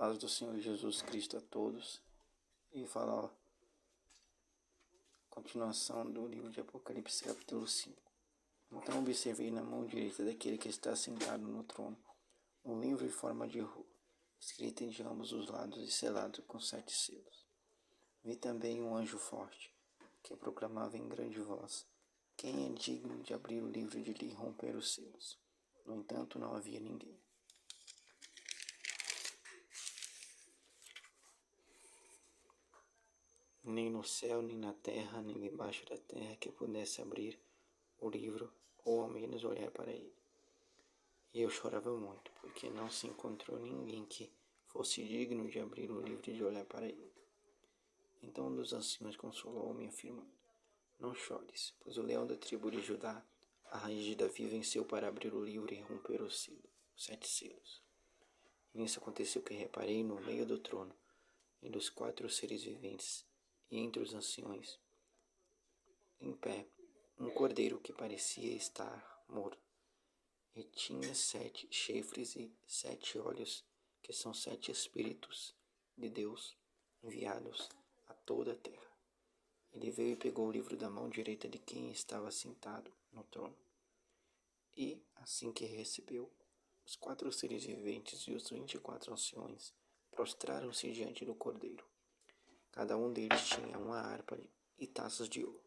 paz do Senhor Jesus Cristo a todos. E falar a continuação do livro de Apocalipse, capítulo 5. Então observei na mão direita daquele que está sentado no trono um livro em forma de rolo, escrito de ambos os lados e selado com 7 selos. Vi também um anjo forte, que proclamava em grande voz: quem é digno de abrir o livro e de lhe romper os selos? No entanto, não havia ninguém. Nem no céu, nem na terra, nem debaixo da terra, que pudesse abrir o livro, ou ao menos olhar para ele. E eu chorava muito, porque não se encontrou ninguém que fosse digno de abrir o livro e de olhar para ele. Então um dos anciãos consolou-me, afirmando: não chores, pois o leão da tribo de Judá, a raiz de Davi, venceu para abrir o livro e romper os 7 selos. E nisso aconteceu que reparei no meio do trono, e dos 4 seres viventes, e entre os anciões, em pé, um cordeiro que parecia estar morto, e tinha 7 chifres e 7 olhos, que são 7 Espíritos de Deus enviados a toda a terra. Ele veio e pegou o livro da mão direita de quem estava sentado no trono. E, assim que recebeu, os 4 seres viventes e os 24 anciões prostraram-se diante do cordeiro. Cada um deles tinha uma harpa e taças de ouro,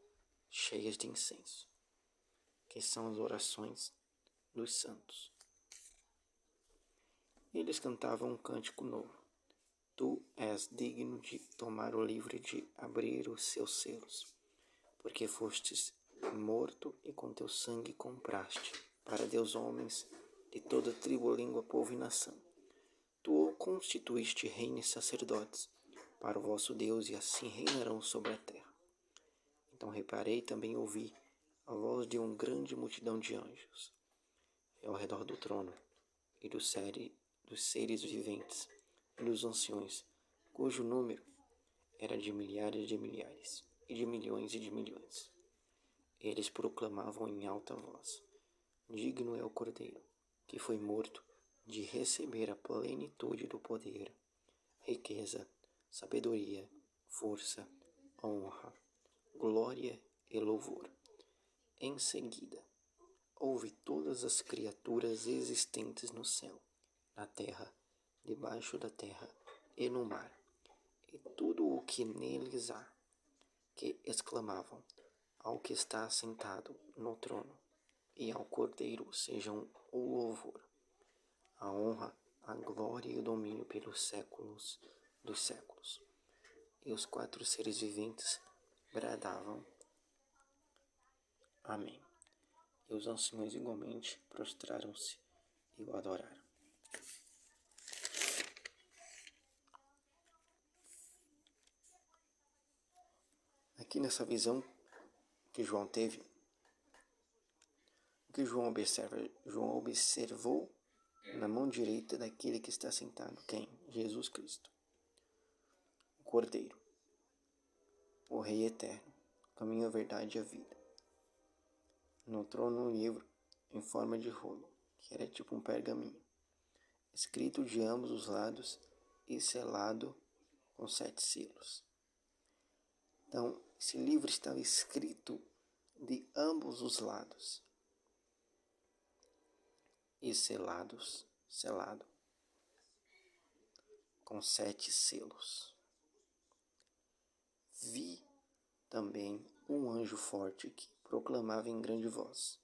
cheias de incenso, que são as orações dos santos. Eles cantavam um cântico novo: tu és digno de tomar o livro e de abrir os seus selos, porque fostes morto e com teu sangue compraste para Deus homens de toda tribo, língua, povo e nação. Tu o constituíste reino e sacerdotes para o vosso Deus, e assim reinarão sobre a terra. Então reparei e também ouvi a voz de uma grande multidão de anjos ao redor do trono, e dos seres viventes, e dos anciões, cujo número era de milhares e de milhões. Eles proclamavam em alta voz: digno é o Cordeiro, que foi morto, de receber a plenitude do poder, riqueza, sabedoria, força, honra, glória e louvor. Em seguida, ouvi todas as criaturas existentes no céu, na terra, debaixo da terra e no mar, e tudo o que neles há, que exclamavam ao que está sentado no trono e ao Cordeiro sejam o louvor, a honra, a glória e o domínio pelos séculos dos séculos. E os 4 seres viventes bradavam: amém. E os anciões igualmente prostraram-se e o adoraram. Aqui nessa visão que João teve, o que João observou na mão direita daquele que está sentado, quem? Jesus Cristo, o Cordeiro, o Rei Eterno, o caminho, a verdade e a vida. No trono um livro em forma de rolo, que era tipo um pergaminho, escrito de ambos os lados e selado com 7 selos. Então, esse livro estava escrito de ambos os lados e selado com 7 selos. Vi também um anjo forte que proclamava em grande voz: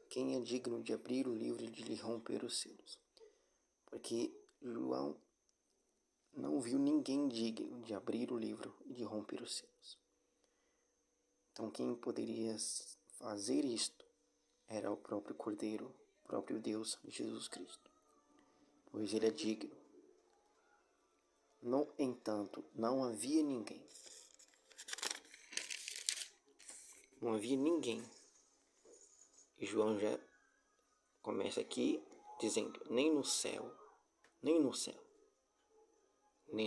quem é digno de abrir o livro e de lhe romper os selos? Porque João não viu ninguém digno de abrir o livro e de romper os selos. Então quem poderia fazer isto era o próprio Cordeiro, o próprio Deus, Jesus Cristo, pois ele é digno. No entanto, não havia ninguém. E João já começa aqui dizendo: nem no céu, nem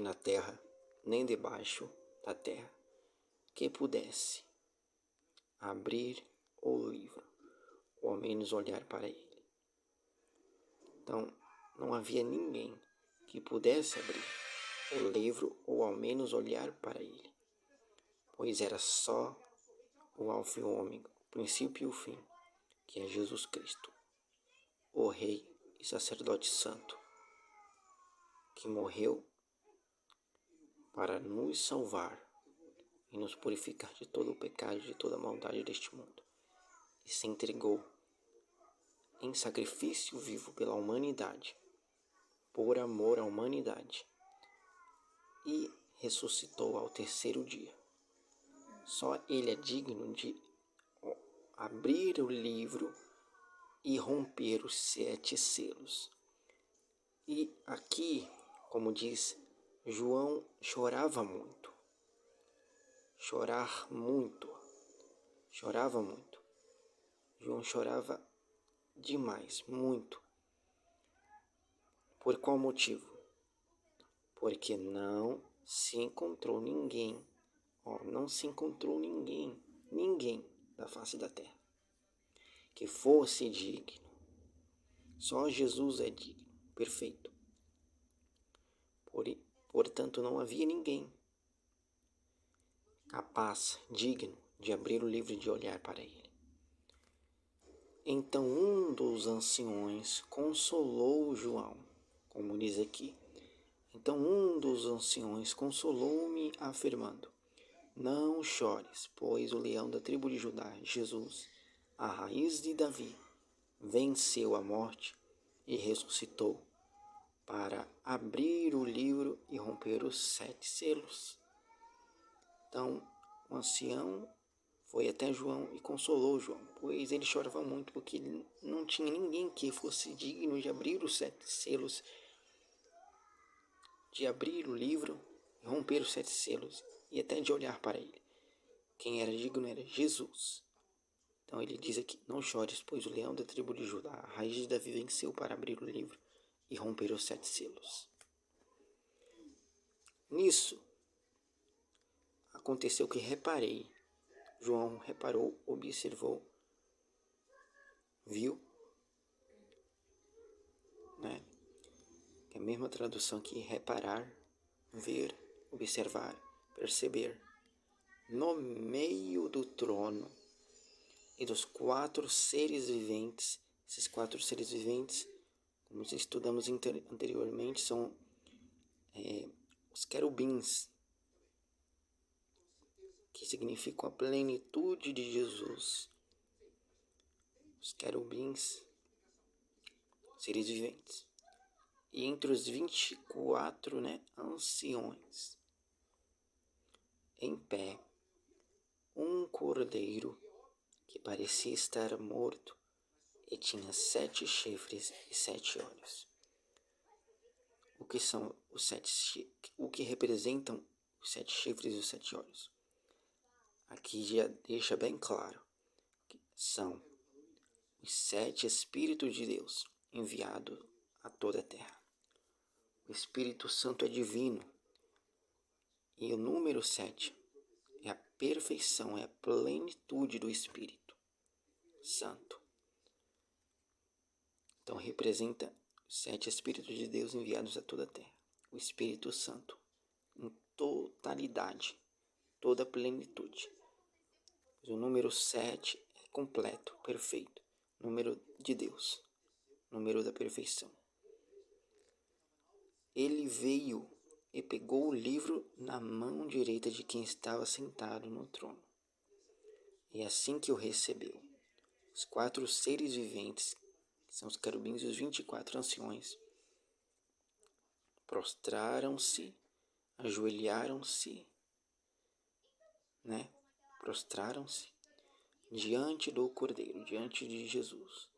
na terra, nem debaixo da terra, que pudesse abrir o livro, ou ao menos olhar para ele. Então, não havia ninguém que pudesse abrir o livro ou ao menos olhar para ele, pois era só o alfa e o ômega, o princípio e o fim, que é Jesus Cristo, o Rei e sacerdote santo, que morreu para nos salvar e nos purificar de todo o pecado, de toda a maldade deste mundo, e se entregou em sacrifício vivo pela humanidade, por amor à humanidade, e ressuscitou ao terceiro dia. Só ele é digno de abrir o livro e romper os 7 selos. E aqui, como diz, João chorava muito. Chorava muito. João chorava demais, muito. Por qual motivo? Porque não se encontrou ninguém, não se encontrou ninguém da face da terra que fosse digno. Só Jesus é digno, perfeito. Portanto, não havia ninguém capaz, digno, de abrir o livro e de olhar para ele. Então um dos anciões consolou João, como diz aqui. Então um dos anciões consolou-me, afirmando: não chores, pois o leão da tribo de Judá, Jesus, a raiz de Davi, venceu a morte e ressuscitou para abrir o livro e romper os 7 selos. Então, o ancião foi até João e consolou João, pois ele chorava muito, porque não tinha ninguém que fosse digno de abrir os 7 selos, de abrir o livro e romper os 7 selos, e até de olhar para ele. Quem era digno era Jesus. Então ele diz aqui: não chores, pois o leão da tribo de Judá, a raiz de Davi, venceu para abrir o livro e romper os 7 selos. Nisso, aconteceu que reparei. João reparou, observou, viu, né? É a mesma tradução que reparar, ver, observar, perceber. No meio do trono e dos 4 seres viventes, esses 4 seres viventes, como estudamos anteriormente, são os querubins, que significam a plenitude de Jesus. Os querubins, seres viventes. E entre os 24, anciões, em pé, um cordeiro que parecia estar morto e tinha 7 chifres e 7 olhos. O que são os 7? O que representam os 7 chifres e os 7 olhos? Aqui já deixa bem claro que são os 7 Espíritos de Deus enviados a toda a terra. O Espírito Santo é divino e o número 7 é a perfeição, é a plenitude do Espírito Santo. Então representa os 7 Espíritos de Deus enviados a toda a terra. O Espírito Santo em totalidade, toda a plenitude. O número 7 é completo, perfeito. Número de Deus, número da perfeição. Ele veio e pegou o livro na mão direita de quem estava sentado no trono. E assim que o recebeu, os 4 seres viventes, que são os querubins e os 24 anciões, prostraram-se, ajoelharam-se, prostraram-se diante do Cordeiro, diante de Jesus.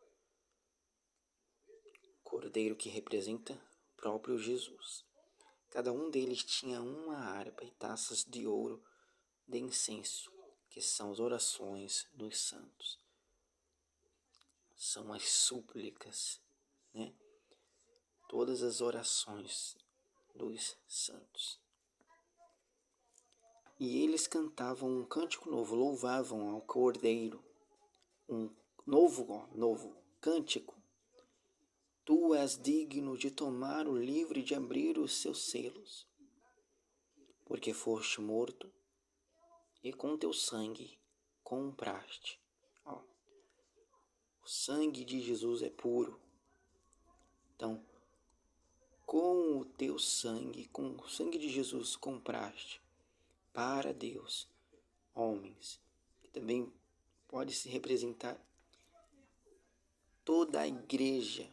Cordeiro que representa o próprio Jesus. Cada um deles tinha uma harpa e taças de ouro de incenso, que são as orações dos santos. São as súplicas, Todas as orações dos santos. E eles cantavam um cântico novo, louvavam ao Cordeiro, um novo cântico, Tu és digno de tomar o livro e de abrir os seus selos, porque foste morto e com teu sangue compraste. Ó, o sangue de Jesus é puro. Então, com o teu sangue, com o sangue de Jesus, compraste para Deus homens, que também pode se representar toda a igreja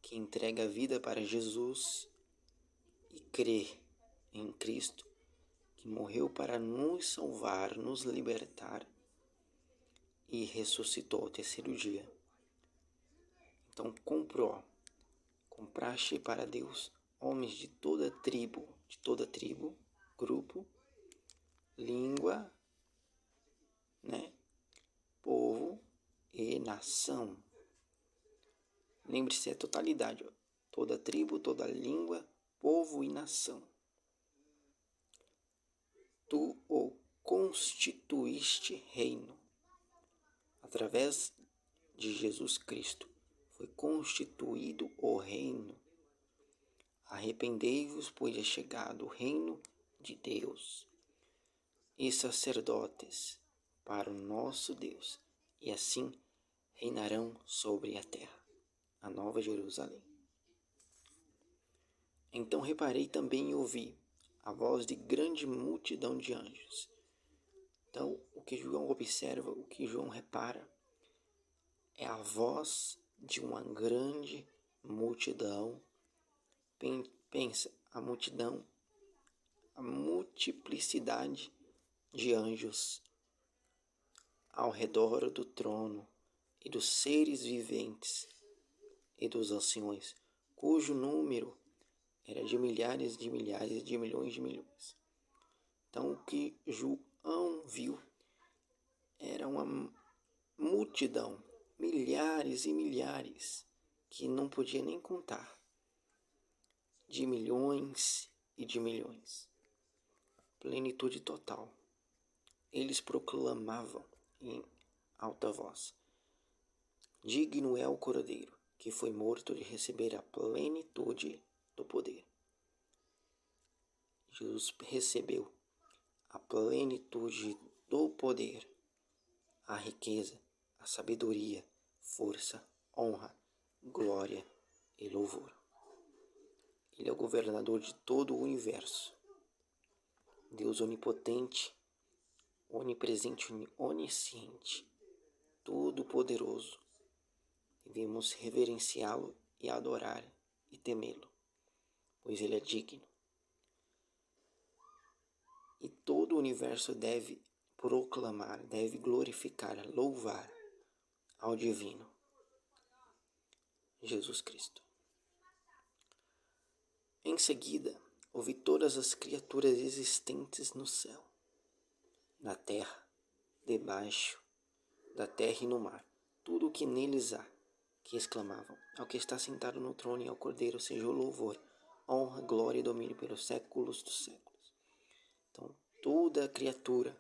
que entrega a vida para Jesus e crê em Cristo, que morreu para nos salvar, nos libertar e ressuscitou ao terceiro dia. Então compraste para Deus homens de toda tribo, grupo, língua, né, povo e nação. Lembre-se, é totalidade, ó. Toda tribo, toda língua, povo e nação. Tu o constituíste reino. Através de Jesus Cristo foi constituído o reino. Arrependei-vos, pois é chegado o reino de Deus. E sacerdotes para o nosso Deus, e assim reinarão sobre a terra. A Nova Jerusalém. Então reparei também e ouvi a voz de grande multidão de anjos. Então, o que João observa, o que João repara, é a voz de uma grande multidão. Pensa, a multidão, a multiplicidade de anjos ao redor do trono e dos seres viventes e dos anciões, cujo número era de milhares de milhares, de milhões de milhões. Então, o que João viu era uma multidão, milhares e milhares, que não podia nem contar, de milhões e de milhões. Plenitude total. Eles proclamavam em alta voz: digno é o Cordeiro, que foi morto, de receber a plenitude do poder. Jesus recebeu a plenitude do poder, a riqueza, a sabedoria, força, honra, glória e louvor. Ele é o governador de todo o universo. Deus onipotente, onipresente, onisciente, todo-poderoso. Devemos reverenciá-lo e adorar e temê-lo, pois ele é digno. E todo o universo deve proclamar, deve glorificar, louvar ao divino Jesus Cristo. Em seguida, ouvi todas as criaturas existentes no céu, na terra, debaixo da terra e no mar, tudo o que neles há, que exclamavam: ao que está sentado no trono e ao Cordeiro seja o louvor, honra, glória e domínio pelos séculos dos séculos. Então, toda a criatura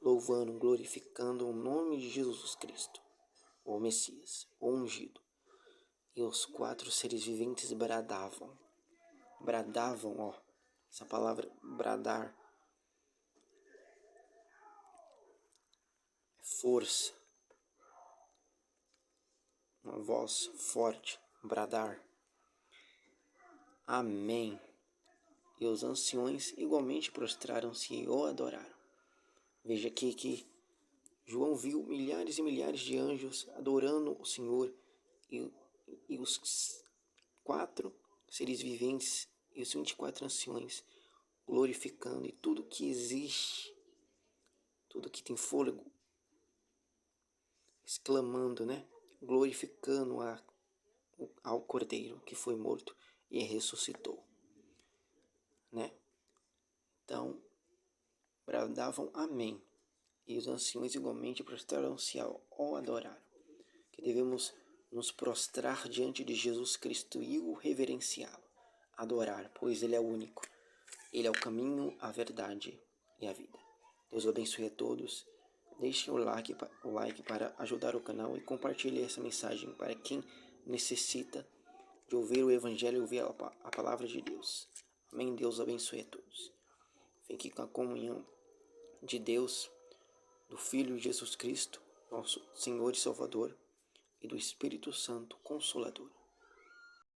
louvando, glorificando o nome de Jesus Cristo, o Messias, o ungido. E os 4 seres viventes bradavam, ó, essa palavra bradar é força, uma voz forte, bradar. Amém. E os anciões igualmente prostraram-se e o adoraram. Veja aqui que João viu milhares e milhares de anjos adorando o Senhor e os 4 seres viventes e os 24 anciões glorificando, e tudo que existe, tudo que tem fôlego, exclamando, né? Glorificando ao Cordeiro que foi morto e ressuscitou, né? Então, bradavam amém, e os anciões igualmente prostraram-se ao adorar. Que devemos nos prostrar diante de Jesus Cristo e o reverenciá-lo, adorar, pois ele é o único, ele é o caminho, a verdade e a vida. Deus abençoe a todos. Deixem o like para ajudar o canal e compartilhe essa mensagem para quem necessita de ouvir o Evangelho e ouvir a palavra de Deus. Amém? Deus abençoe a todos. Fique com a comunhão de Deus, do Filho Jesus Cristo, nosso Senhor e Salvador, e do Espírito Santo Consolador.